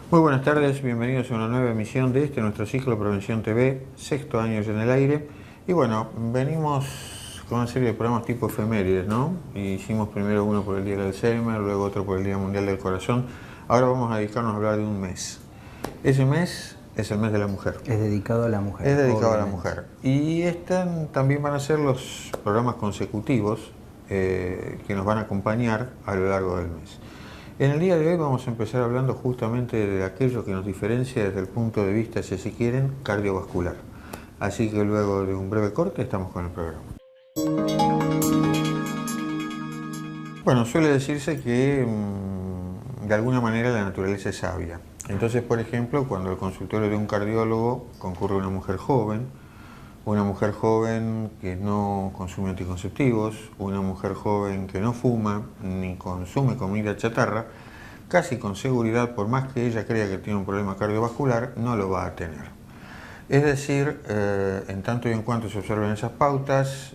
Muy buenas tardes, bienvenidos a una nueva emisión de nuestro ciclo Prevención TV, sexto año ya en el aire. Y bueno, venimos con una serie de programas tipo efemérides, ¿no? Hicimos primero uno por el Día del Alzheimer, luego otro por el Día Mundial del Corazón. Ahora vamos a dedicarnos a hablar de un mes. Ese mes es el mes de la mujer. Es dedicado a la mujer. Es dedicado a la mujer. Y también van a ser los programas consecutivos que nos van a acompañar a lo largo del mes. En el día de hoy vamos a empezar hablando justamente de aquello que nos diferencia desde el punto de vista, si quieren, cardiovascular. Así que luego de un breve corte estamos con el programa. Bueno, suele decirse que de alguna manera la naturaleza es sabia. Entonces, por ejemplo, cuando al consultorio de un cardiólogo concurre una mujer joven que no consume anticonceptivos, una mujer joven que no fuma ni consume comida chatarra, casi con seguridad, por más que ella crea que tiene un problema cardiovascular, no lo va a tener. Es decir, en tanto y en cuanto se observen esas pautas,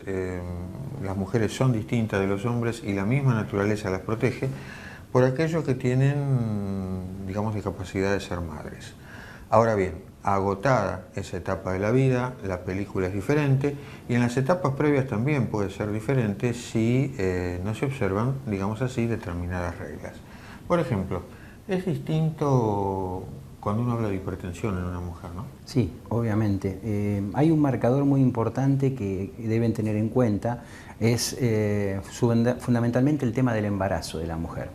las mujeres son distintas de los hombres y la misma naturaleza las protege por aquellos que tienen, digamos, discapacidad de ser madres. Ahora bien, agotada esa etapa de la vida, la película es diferente y en las etapas previas también puede ser diferente si no se observan, digamos así, determinadas reglas. Por ejemplo, es distinto cuando uno habla de hipertensión en una mujer, ¿no? Sí, obviamente. Hay un marcador muy importante que deben tener en cuenta, es fundamentalmente el tema del embarazo de la mujer.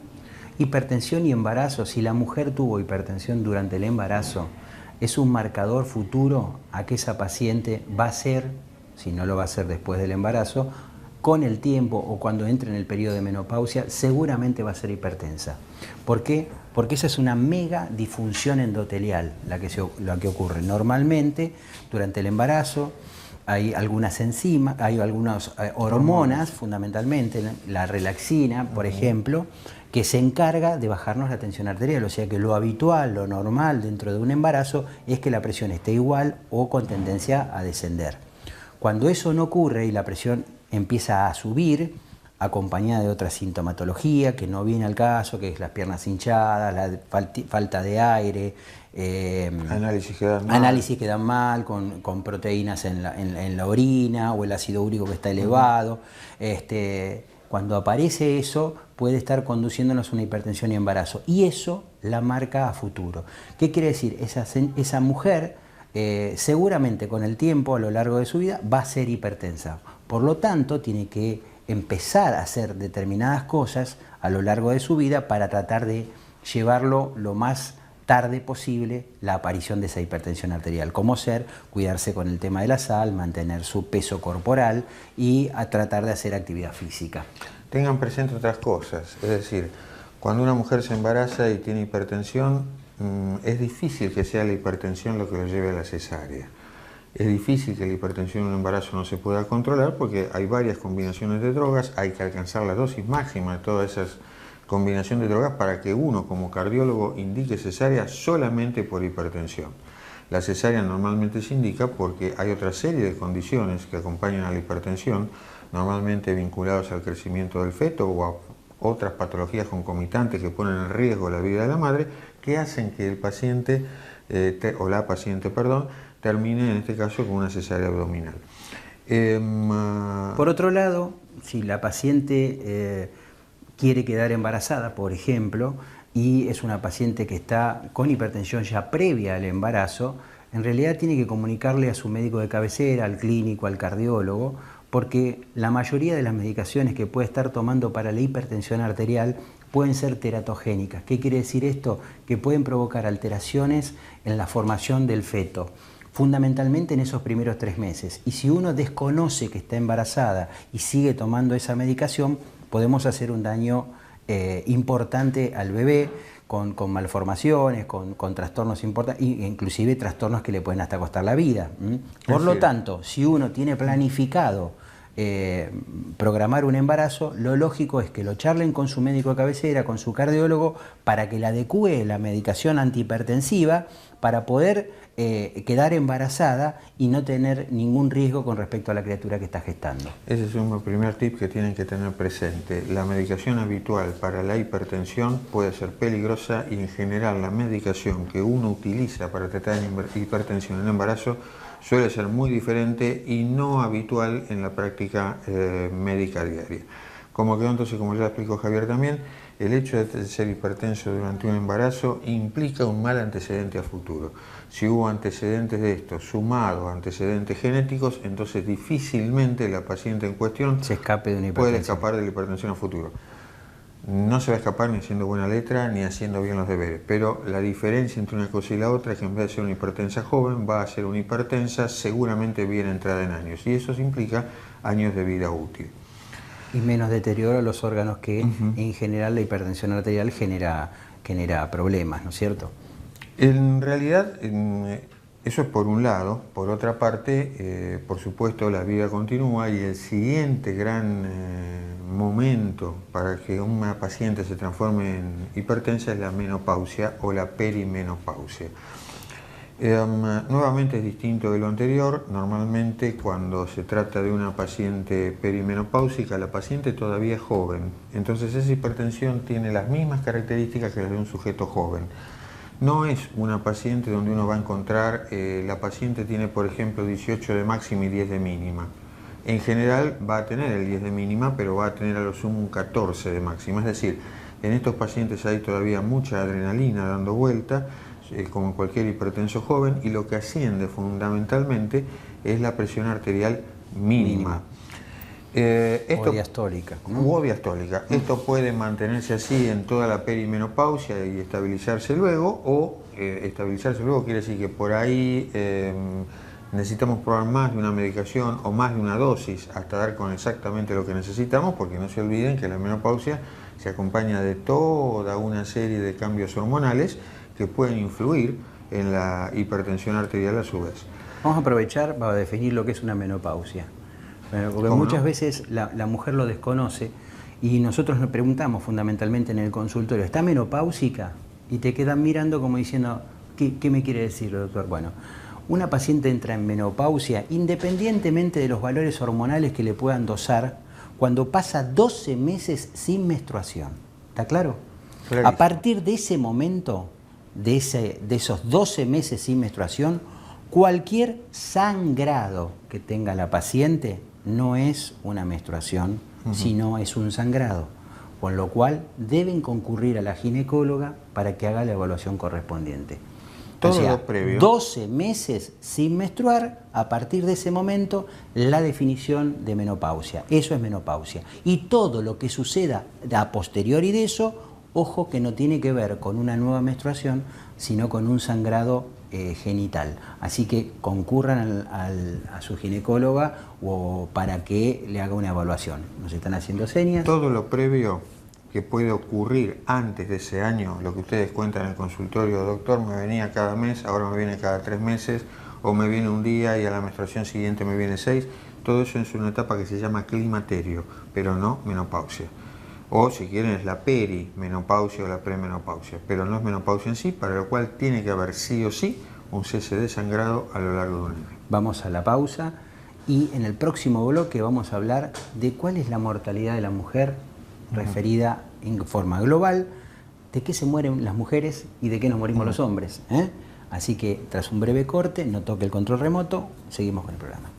Hipertensión y embarazo, si la mujer tuvo hipertensión durante el embarazo, es un marcador futuro a que esa paciente va a ser, si no lo va a ser después del embarazo, con el tiempo o cuando entre en el periodo de menopausia, seguramente va a ser hipertensa. ¿Por qué? Porque esa es una mega disfunción endotelial la que ocurre. Normalmente, durante el embarazo, hay algunas enzimas, hay algunas hormonas, fundamentalmente, la relaxina, por ejemplo, que se encarga de bajarnos la tensión arterial, o sea que lo habitual, lo normal dentro de un embarazo es que la presión esté igual o con tendencia a descender. Cuando eso no ocurre y la presión empieza a subir, acompañada de otra sintomatología que no viene al caso, que es las piernas hinchadas, la falta de aire, análisis que dan mal, con proteínas en la orina o el ácido úrico que está elevado. Cuando aparece eso, puede estar conduciéndonos a una hipertensión y embarazo. Y eso la marca a futuro. ¿Qué quiere decir? Esa mujer seguramente con el tiempo, a lo largo de su vida, va a ser hipertensa. Por lo tanto, tiene que empezar a hacer determinadas cosas a lo largo de su vida para tratar de llevarlo lo más tarde posible la aparición de esa hipertensión arterial, como cuidarse con el tema de la sal, mantener su peso corporal y a tratar de hacer actividad física. tengan presente otras cosas. Es decir, cuando una mujer se embaraza y tiene hipertensión, es difícil que sea la hipertensión lo que lo lleve a la cesárea. Es difícil que la hipertensión en un embarazo no se pueda controlar porque hay varias combinaciones de drogas, hay que alcanzar la dosis máxima de todas esas combinaciones de drogas para que uno como cardiólogo indique cesárea solamente por hipertensión. La cesárea normalmente se indica porque hay otra serie de condiciones que acompañan a la hipertensión, normalmente vinculados al crecimiento del feto o a otras patologías concomitantes que ponen en riesgo la vida de la madre, que hacen que el paciente, o la paciente, perdón, termine en este caso con una cesárea abdominal. Por otro lado, si la paciente quiere quedar embarazada, por ejemplo, y es una paciente que está con hipertensión ya previa al embarazo, en realidad tiene que comunicarle a su médico de cabecera, al clínico, al cardiólogo, porque la mayoría de las medicaciones que puede estar tomando para la hipertensión arterial pueden ser teratogénicas. ¿Qué quiere decir esto? Que pueden provocar alteraciones en la formación del feto, fundamentalmente en esos primeros 3 meses. Y si uno desconoce que está embarazada y sigue tomando esa medicación, podemos hacer un daño importante al bebé, con malformaciones, con trastornos importantes, inclusive trastornos que le pueden hasta costar la vida. Por lo tanto, si uno tiene planificado programar un embarazo, lo lógico es que lo charlen con su médico de cabecera, con su cardiólogo, para que le adecúe la medicación antihipertensiva para poder quedar embarazada y no tener ningún riesgo con respecto a la criatura que está gestando. Ese es un primer tip que tienen que tener presente. La medicación habitual para la hipertensión puede ser peligrosa y en general la medicación que uno utiliza para tratar hipertensión en embarazo suele ser muy diferente y no habitual en la práctica médica diaria. Como quedó entonces, como ya explicó Javier también, el hecho de ser hipertenso durante un embarazo implica un mal antecedente a futuro. Si hubo antecedentes de esto sumado a antecedentes genéticos, entonces difícilmente la paciente en cuestión puede escapar de la hipertensión a futuro. No se va a escapar ni haciendo buena letra ni haciendo bien los deberes, pero la diferencia entre una cosa y la otra es que en vez de ser una hipertensa joven va a ser una hipertensa seguramente bien entrada en años, y eso implica años de vida útil. Y menos deterioro a los órganos que en general la hipertensión arterial genera problemas, ¿no es cierto? En realidad, eso es por un lado. Por otra parte, por supuesto, la vida continúa y el siguiente gran momento para que una paciente se transforme en hipertensa es la menopausia o la perimenopausia. Nuevamente es distinto de lo anterior. Normalmente cuando se trata de una paciente perimenopáusica, la paciente todavía es joven, entonces esa hipertensión tiene las mismas características que las de un sujeto joven. No es una paciente donde uno va a encontrar, la paciente tiene por ejemplo 18 de máxima y 10 de mínima. En general va a tener el 10 de mínima, pero va a tener a lo sumo un 14 de máxima, es decir, en estos pacientes hay todavía mucha adrenalina dando vuelta, como cualquier hipertenso joven, y lo que asciende fundamentalmente es la presión arterial mínima. O diastólica, ¿no? O diastólica. Esto puede mantenerse así en toda la perimenopausia y estabilizarse luego, o estabilizarse luego quiere decir que por ahí necesitamos probar más de una medicación o más de una dosis hasta dar con exactamente lo que necesitamos, porque no se olviden que la menopausia se acompaña de toda una serie de cambios hormonales que pueden influir en la hipertensión arterial a su vez. Vamos a aprovechar para definir lo que es una menopausia. Porque muchas veces la mujer lo desconoce y nosotros nos preguntamos fundamentalmente en el consultorio, ¿está menopáusica? Y te quedan mirando como diciendo, ¿qué me quiere decir, doctor? Bueno, una paciente entra en menopausia independientemente de los valores hormonales que le puedan dosar cuando pasa 12 meses sin menstruación. ¿Está claro? Clarísimo. A partir de ese momento, de esos 12 meses sin menstruación, cualquier sangrado que tenga la paciente no es una menstruación, sino es un sangrado, con lo cual deben concurrir a la ginecóloga para que haga la evaluación correspondiente. Todo lo previo. 12 meses sin menstruar, a partir de ese momento, la definición de menopausia. Eso es menopausia. Y todo lo que suceda a posteriori de eso, ojo que no tiene que ver con una nueva menstruación, sino con un sangrado genital. Así que concurran a su ginecóloga o para que le haga una evaluación. Nos están haciendo señas. Todo lo previo que puede ocurrir antes de ese año, lo que ustedes cuentan en el consultorio, doctor, me venía cada mes, ahora me viene cada 3 meses, o me viene un día y a la menstruación siguiente me viene 6, todo eso es una etapa que se llama climaterio, pero no menopausia. O si quieren es la perimenopausia o la premenopausia, pero no es menopausia en sí, para lo cual tiene que haber sí o sí un cese de sangrado a lo largo de un año. Vamos a la pausa y en el próximo bloque vamos a hablar de cuál es la mortalidad de la mujer referida en forma global, de qué se mueren las mujeres y de qué nos morimos los hombres. Así que tras un breve corte, no toque el control remoto, seguimos con el programa.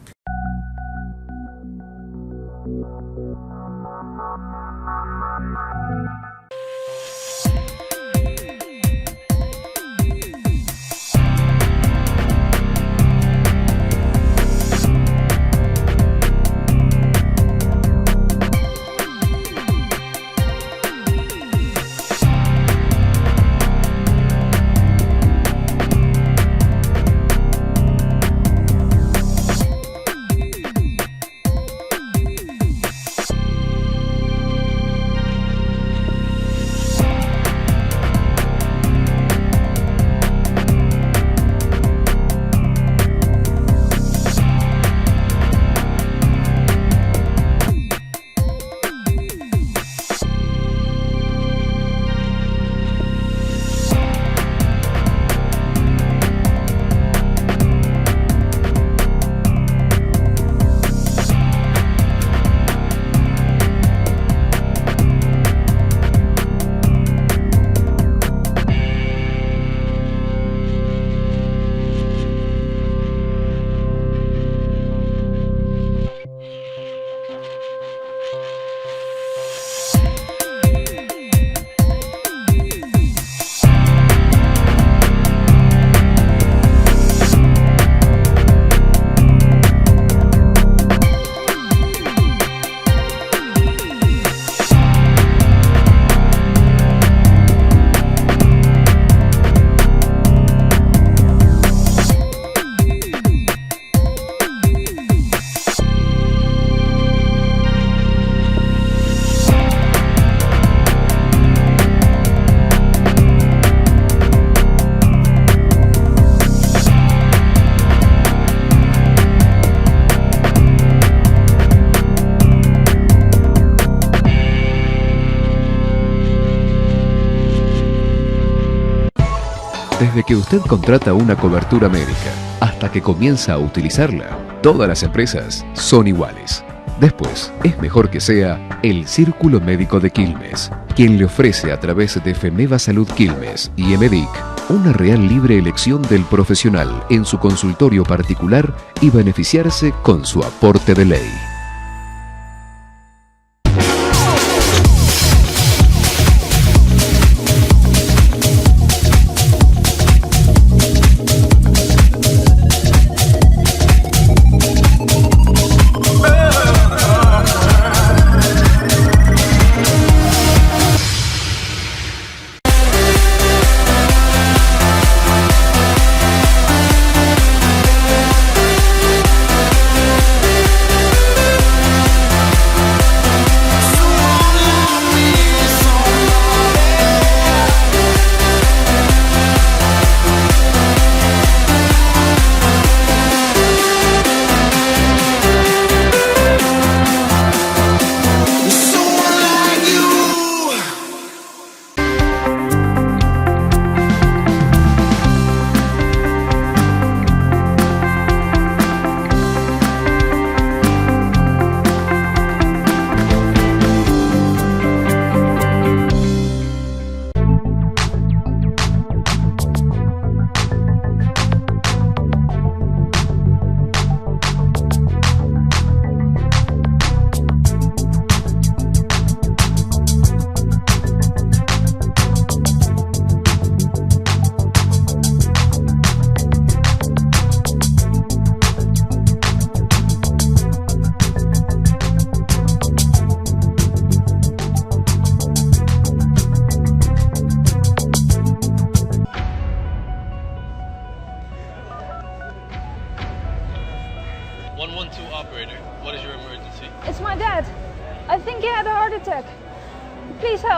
Desde que usted contrata una cobertura médica hasta que comienza a utilizarla, todas las empresas son iguales. Después, es mejor que sea el Círculo Médico de Quilmes, quien le ofrece a través de FEMEVA Salud Quilmes y EMEDIC una real libre elección del profesional en su consultorio particular y beneficiarse con su aporte de ley.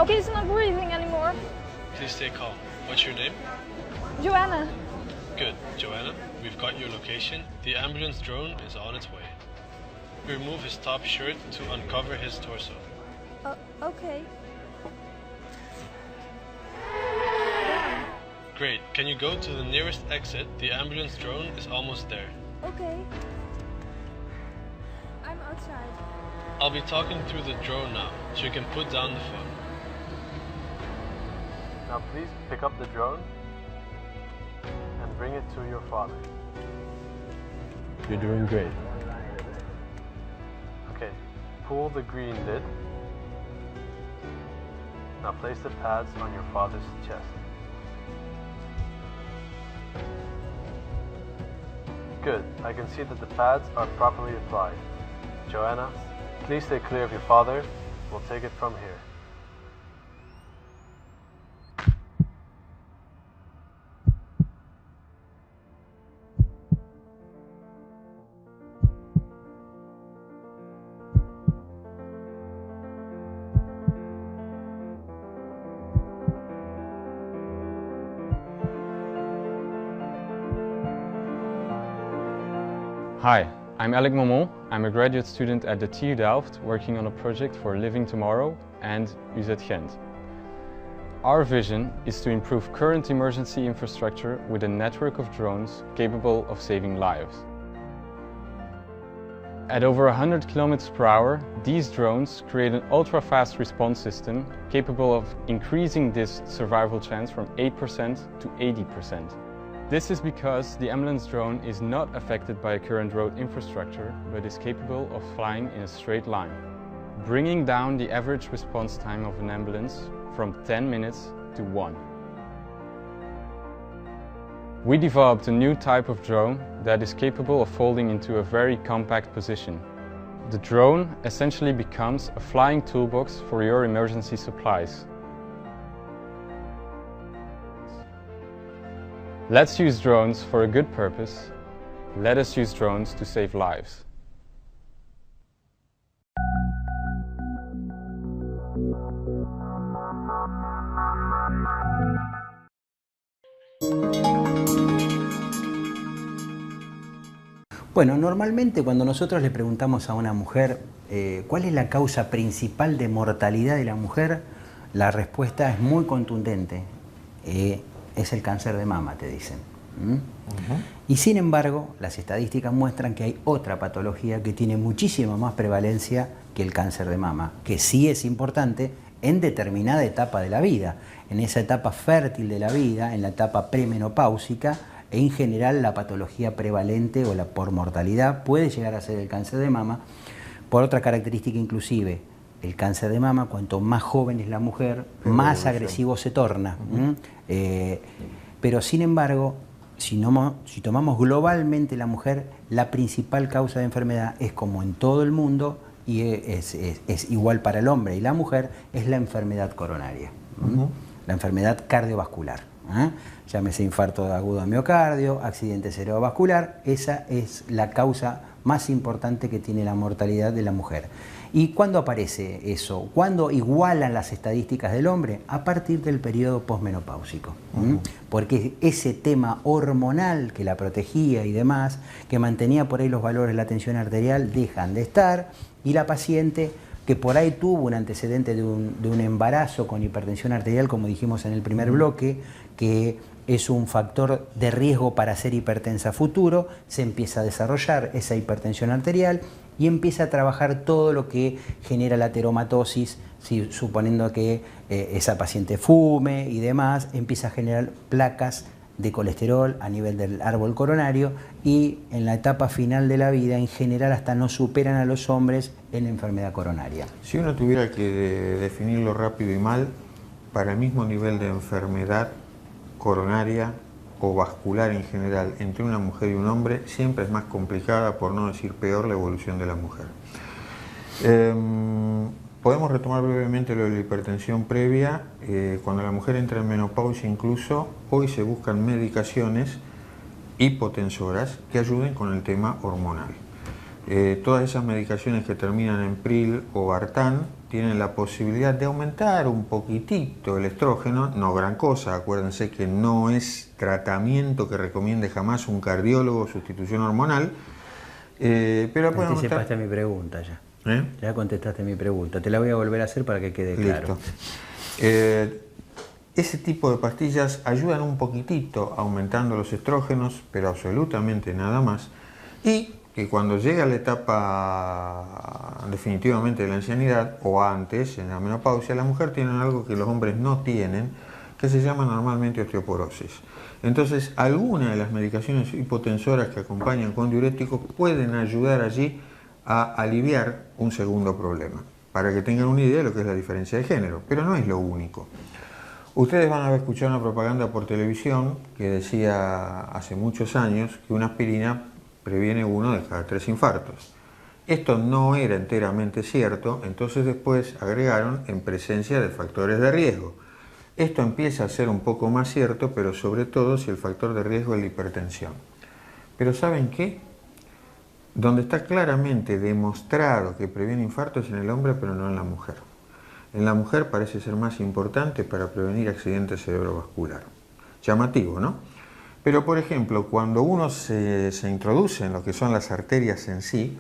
he's not breathing anymore. Please stay calm. What's your name? Joanna. Good, Joanna. We've got your location. The ambulance drone is on its way. Remove his top shirt to uncover his torso. Okay. Great. Can you go to the nearest exit? The ambulance drone is almost there. Okay. I'm outside. I'll be talking through the drone now, so you can put down the phone. Now please pick up the drone and bring it to your father. You're doing great. Okay, pull the green lid. Now place the pads on your father's chest. Good, I can see that the pads are properly applied. Joanna, please stay clear of your father. We'll take it from here. Hi, I'm Alec Momon. I'm a graduate student at the TU Delft working on a project for Living Tomorrow and UZ Gent. Our vision is to improve current emergency infrastructure with a network of drones capable of saving lives. At over 100 km per hour, these drones create an ultra-fast response system capable of increasing this survival chance from 8% to 80%. This is because the ambulance drone is not affected by current road infrastructure, but is capable of flying in a straight line, bringing down the average response time of an ambulance from 10 minutes to 1. We developed a new type of drone that is capable of folding into a very compact position. The drone essentially becomes a flying toolbox for your emergency supplies. Let's use drones for a good purpose. Let us use drones to save lives. Bueno, normalmente cuando nosotros le preguntamos a una mujer cuál es la causa principal de mortalidad de la mujer, la respuesta es muy contundente. Es el cáncer de mama, te dicen. Y sin embargo, las estadísticas muestran que hay otra patología que tiene muchísima más prevalencia que el cáncer de mama, que sí es importante en determinada etapa de la vida, en esa etapa fértil de la vida, en la etapa premenopáusica. En general, la patología prevalente o la por mortalidad puede llegar a ser el cáncer de mama. Por otra característica inclusive, el cáncer de mama, cuanto más joven es la mujer, más agresivo se torna. Pero sin embargo, si tomamos globalmente la mujer, la principal causa de enfermedad es como en todo el mundo, y es igual para el hombre y la mujer, es la enfermedad coronaria, la enfermedad cardiovascular. Llámese infarto agudo de miocardio, accidente cerebrovascular, esa es la causa más importante que tiene la mortalidad de la mujer. ¿Y cuándo aparece eso? ¿Cuándo igualan las estadísticas del hombre? A partir del periodo posmenopáusico. Porque ese tema hormonal que la protegía y demás, que mantenía por ahí los valores de la tensión arterial, dejan de estar, y la paciente que por ahí tuvo un antecedente de un embarazo con hipertensión arterial, como dijimos en el primer bloque, que es un factor de riesgo para ser hipertensa a futuro, se empieza a desarrollar esa hipertensión arterial y empieza a trabajar todo lo que genera la ateromatosis, suponiendo que esa paciente fume y demás, empieza a generar placas de colesterol a nivel del árbol coronario, y en la etapa final de la vida en general hasta no superan a los hombres en la enfermedad coronaria. Si uno tuviera que definirlo rápido y mal, para el mismo nivel de enfermedad coronaria o vascular en general entre una mujer y un hombre, siempre es más complicada, por no decir peor, la evolución de la mujer. Podemos retomar brevemente lo de la hipertensión previa. Cuando la mujer entra en menopausia, incluso hoy se buscan medicaciones hipotensoras que ayuden con el tema hormonal. Todas esas medicaciones que terminan en Pril o Vartan tienen la posibilidad de aumentar un poquitito el estrógeno, no gran cosa, acuérdense que no es tratamiento que recomiende jamás un cardiólogo, sustitución hormonal, pero pueden Anticipaste mi pregunta ya. ¿Eh? Ya contestaste mi pregunta. Te la voy a volver a hacer para que quede claro. Listo. Ese tipo de pastillas ayudan un poquitito aumentando los estrógenos, pero absolutamente nada más. Y que cuando llega la etapa definitivamente de la ancianidad, o antes, en la menopausia, la mujer tiene algo que los hombres no tienen, que se llama normalmente osteoporosis. Entonces, algunas de las medicaciones hipotensoras que acompañan con diuréticos pueden ayudar allí a aliviar un segundo problema, para que tengan una idea de lo que es la diferencia de género, pero no es lo único. Ustedes van a haber escuchado una propaganda por televisión que decía hace muchos años que una aspirina previene 1 de cada 3 infartos. Esto no era enteramente cierto, entonces después agregaron en presencia de factores de riesgo. Esto empieza a ser un poco más cierto, pero sobre todo si el factor de riesgo es la hipertensión. Pero ¿saben qué? Donde está claramente demostrado que previene infartos en el hombre, pero no en la mujer. En la mujer parece ser más importante para prevenir accidentes cerebrovasculares. Llamativo, ¿no? Pero, por ejemplo, cuando uno se introduce en lo que son las arterias en sí,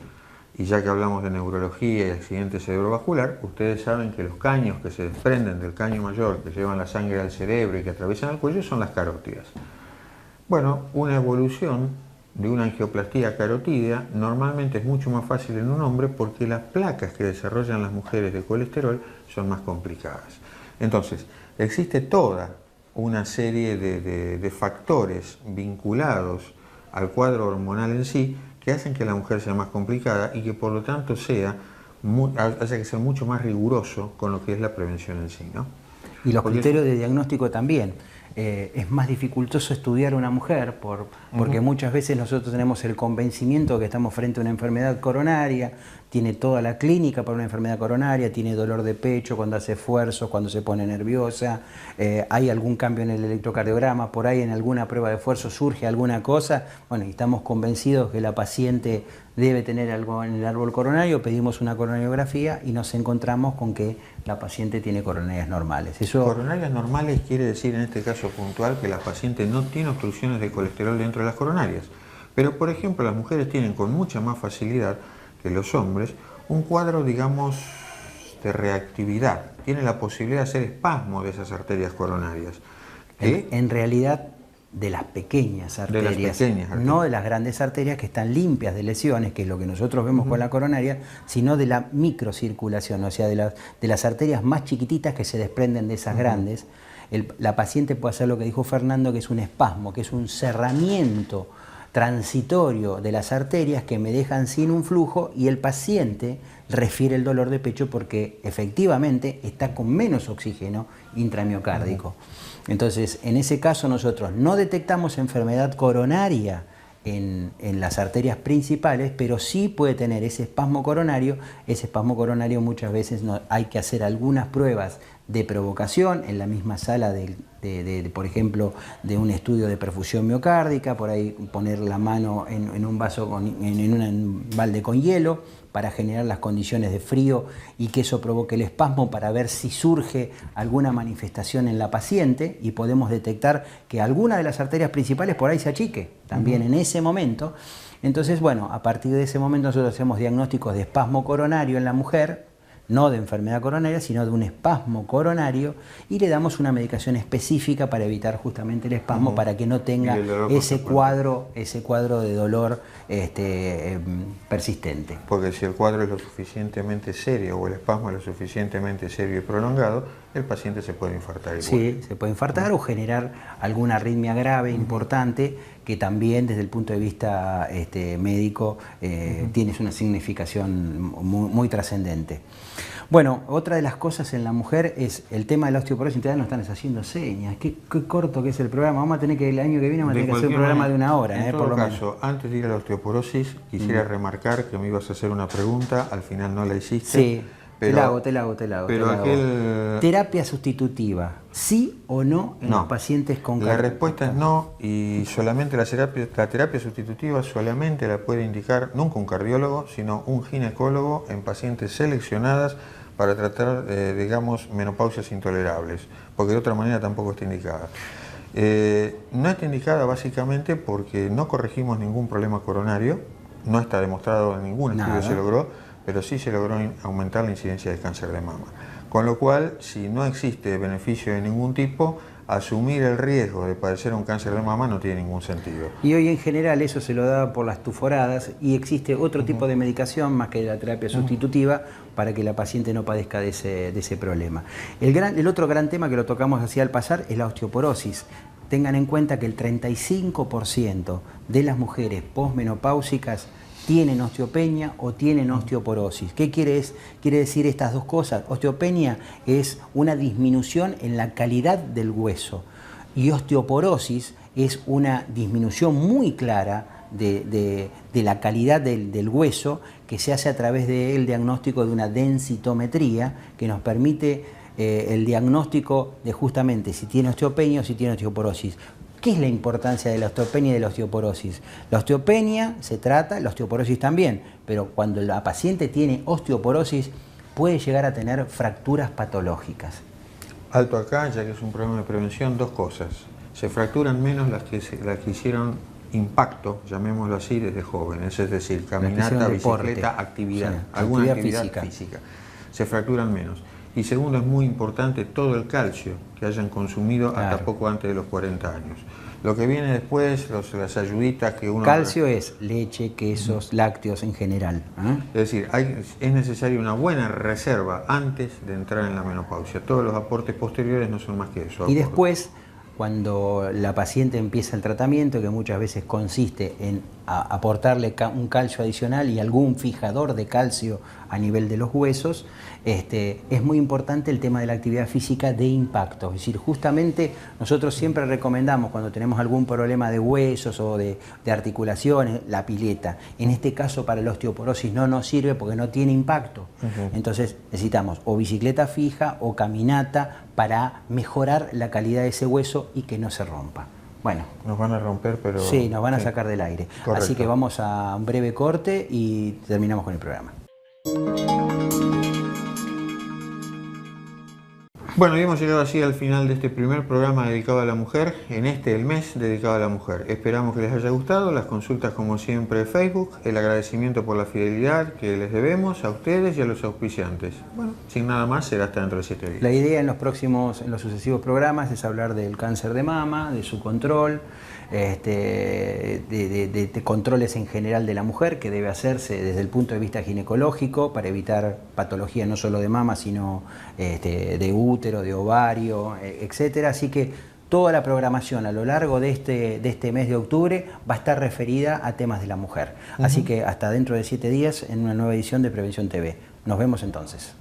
y ya que hablamos de neurología y accidente cerebrovascular, ustedes saben que los caños que se desprenden del caño mayor, que llevan la sangre al cerebro y que atraviesan el cuello, son las carótidas. Bueno, una evolución de una angioplastía carotídea normalmente es mucho más fácil en un hombre porque las placas que desarrollan las mujeres de colesterol son más complicadas. Entonces, existe toda una serie de factores vinculados al cuadro hormonal en sí que hacen que la mujer sea más complicada y que por lo tanto haya que ser mucho más riguroso con lo que es la prevención en sí, ¿no? Y los criterios de diagnóstico también. Es más dificultoso estudiar a una mujer porque muchas veces nosotros tenemos el convencimiento de que estamos frente a una enfermedad coronaria, tiene toda la clínica para una enfermedad coronaria, tiene dolor de pecho cuando hace esfuerzos, cuando se pone nerviosa, hay algún cambio en el electrocardiograma, por ahí en alguna prueba de esfuerzo surge alguna cosa, bueno, y estamos convencidos que la paciente debe tener algo en el árbol coronario, pedimos una coronariografía y nos encontramos con que la paciente tiene coronarias normales. Coronarias normales quiere decir en este caso puntual que la paciente no tiene obstrucciones de colesterol dentro de las coronarias. Pero, por ejemplo, las mujeres tienen con mucha más facilidad que los hombres un cuadro, digamos, de reactividad. Tienen la posibilidad de hacer espasmo de esas arterias coronarias. En realidad, de las pequeñas arterias, no de las grandes arterias que están limpias de lesiones, que es lo que nosotros vemos con la coronaria, sino de la microcirculación, o sea, de las arterias más chiquititas que se desprenden de esas grandes. La paciente puede hacer lo que dijo Fernando, que es un espasmo, que es un cerramiento transitorio de las arterias que me dejan sin un flujo, y el paciente refiere el dolor de pecho porque efectivamente está con menos oxígeno intramiocárdico. Entonces, en ese caso nosotros no detectamos enfermedad coronaria en las arterias principales, pero sí puede tener ese espasmo coronario. Ese espasmo coronario muchas veces hay que hacer algunas pruebas de provocación en la misma sala por ejemplo, de un estudio de perfusión miocárdica, por ahí poner la mano en un vaso, en un balde con hielo, para generar las condiciones de frío y que eso provoque el espasmo, para ver si surge alguna manifestación en la paciente y podemos detectar que alguna de las arterias principales por ahí se achique también en ese momento. Entonces, bueno, a partir de ese momento nosotros hacemos diagnósticos de espasmo coronario en la mujer, no de enfermedad coronaria, sino de un espasmo coronario, y le damos una medicación específica para evitar justamente el espasmo, para que no tenga ese cuadro de dolor persistente. Porque si el cuadro es lo suficientemente serio o el espasmo es lo suficientemente serio y prolongado, el paciente se puede infartar igual. Sí, se puede infartar o generar alguna arritmia grave, importante, que también desde el punto de vista médico tiene una significación muy trascendente. Bueno, otra de las cosas en la mujer es el tema de la osteoporosis integral. Nos están haciendo señas. Qué corto que es el programa. Vamos a tener que, el año que viene, vamos a tener que hacer un programa de 1 hora. En todo caso, antes de ir a la osteoporosis, quisiera remarcar que me ibas a hacer una pregunta, al final no la hiciste. Sí, pero, te la hago. Pero ¿Terapia sustitutiva, sí o no en los pacientes con La respuesta es no, y solamente la terapia sustitutiva solamente la puede indicar nunca un cardiólogo, sino un ginecólogo en pacientes seleccionadas para tratar, digamos, menopausias intolerables, porque de otra manera tampoco está indicada. No está indicada básicamente porque no corregimos ningún problema coronario, no está demostrado en ningún estudio se logró, pero sí se logró aumentar la incidencia de cáncer de mama. Con lo cual, si no existe beneficio de ningún tipo, asumir el riesgo de padecer un cáncer de mama no tiene ningún sentido. Y hoy en general eso se lo da por las tuforadas y existe otro tipo de medicación más que la terapia sustitutiva para que la paciente no padezca de ese problema. El otro gran tema que lo tocamos así al pasar es la osteoporosis. Tengan en cuenta que el 35% de las mujeres posmenopáusicas tienen osteopenia o tienen osteoporosis. ¿Qué quiere decir estas dos cosas? Osteopenia es una disminución en la calidad del hueso y osteoporosis es una disminución muy clara de la calidad del hueso que se hace a través del diagnóstico de una densitometría que nos permite el diagnóstico de justamente si tiene osteopenia o si tiene osteoporosis. ¿Qué es la importancia de la osteopenia y de la osteoporosis? La osteopenia se trata, la osteoporosis también, pero cuando la paciente tiene osteoporosis puede llegar a tener fracturas patológicas. Alto acá, ya que es un programa de prevención, dos cosas. Se fracturan menos las que hicieron impacto, llamémoslo así, desde jóvenes, es decir, caminata, bicicleta, actividad, sí, alguna actividad física. Se fracturan menos. Y segundo, es muy importante todo el calcio que hayan consumido hasta poco antes de los 40 años. Lo que viene después, las ayuditas que uno... Calcio es leche, quesos, lácteos en general. Es decir, es necesaria una buena reserva antes de entrar en la menopausia. Todos los aportes posteriores no son más que eso. Y después, cuando la paciente empieza el tratamiento, que muchas veces consiste en aportarle un calcio adicional y algún fijador de calcio a nivel de los huesos, es muy importante el tema de la actividad física de impacto. Es decir, justamente nosotros siempre recomendamos cuando tenemos algún problema de huesos o de articulaciones, la pileta. En este caso para la osteoporosis no nos sirve porque no tiene impacto. Entonces necesitamos o bicicleta fija o caminata para mejorar la calidad de ese hueso y que no se rompa. Bueno, nos van a romper, pero... Sí, nos van a sacar del aire. Correcto. Así que vamos a un breve corte y terminamos con el programa. Bueno, y hemos llegado así al final de este primer programa dedicado a la mujer, en el mes dedicado a la mujer. Esperamos que les haya gustado, las consultas como siempre Facebook, el agradecimiento por la fidelidad que les debemos a ustedes y a los auspiciantes. Bueno, sin nada más, será hasta dentro de 7 días. La idea en los sucesivos programas es hablar del cáncer de mama, de su control, de controles en general de la mujer que debe hacerse desde el punto de vista ginecológico para evitar patología no solo de mama, sino de útero, de ovario, etcétera. Así que toda la programación a lo largo de este mes de octubre va a estar referida a temas de la mujer. Así que hasta dentro de 7 días en una nueva edición de Prevención TV. Nos vemos entonces.